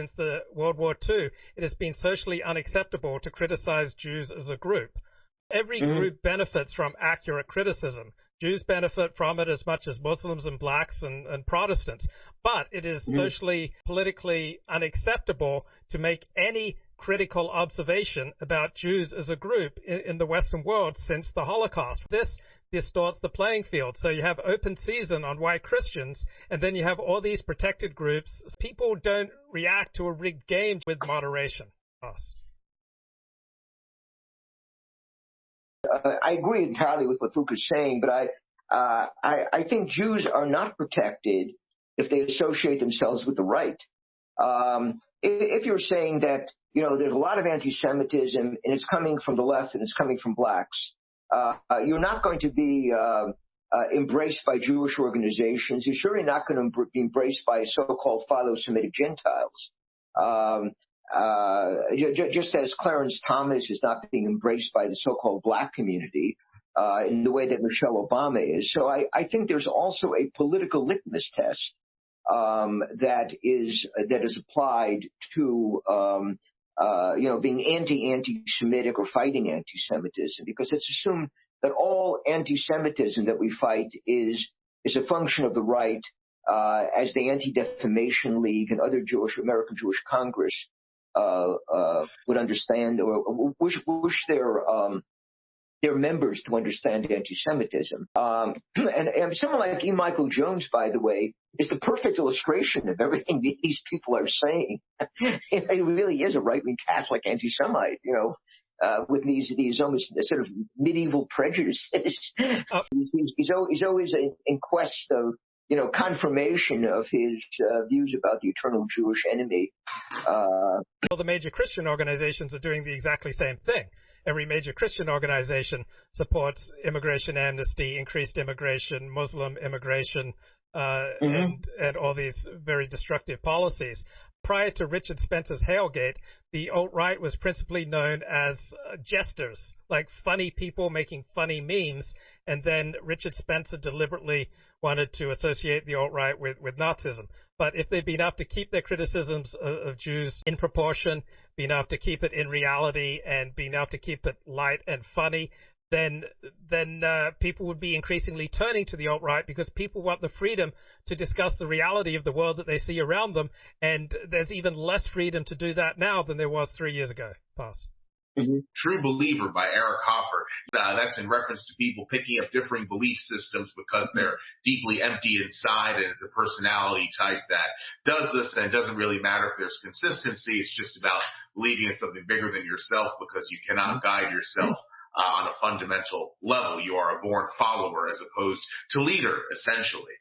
since the World War II, it has been socially unacceptable to criticize Jews as a group. Every group benefits from accurate criticism. Jews benefit from it as much as Muslims and blacks and Protestants. But it is socially, politically unacceptable to make any critical observation about Jews as a group in the Western world since the Holocaust. This distorts the playing field. So you have open season on white Christians, and then you have all these protected groups. People don't react to a rigged game with moderation. I agree entirely with what Luke is saying, but I think Jews are not protected if they associate themselves with the right. If you're saying that, there's a lot of anti-Semitism and it's coming from the left and it's coming from blacks, you're not going to be embraced by Jewish organizations. You're surely not going to be embraced by so-called philo-Semitic Gentiles. Just as Clarence Thomas is not being embraced by the so-called black community in the way that Michelle Obama is. So I think there's also a political litmus test that is applied to being anti-Semitic or fighting anti-Semitism, because it's assumed that all anti-Semitism that we fight is a function of the right, as the Anti-Defamation League and other American Jewish Congress would understand, or wish their members to understand anti-Semitism. And someone like E. Michael Jones, by the way, is the perfect illustration of everything these people are saying. He really is a right-wing Catholic anti-Semite, with these almost sort of medieval prejudices. He's always in quest of confirmation of his views about the eternal Jewish enemy. All the major Christian organizations are doing the exactly same thing. Every major Christian organization supports immigration amnesty, increased immigration, Muslim immigration, and all these very destructive policies. Prior to Richard Spencer's Hailgate, the alt-right was principally known as jesters, like funny people making funny memes, and then Richard Spencer deliberately wanted to associate the alt-right with Nazism. But if they'd been able to keep their criticisms of Jews in proportion, been able to keep it in reality, and been able to keep it light and funny, then people would be increasingly turning to the alt-right, because people want the freedom to discuss the reality of the world that they see around them, and there's even less freedom to do that now than there was 3 years ago. Pass. True Believer by Eric Hoffer. That's in reference to people picking up differing belief systems because they're deeply empty inside, and it's a personality type that does this, and it doesn't really matter if there's consistency. It's just about believing in something bigger than yourself, because you cannot guide yourself on a fundamental level. You are a born follower as opposed to leader, essentially.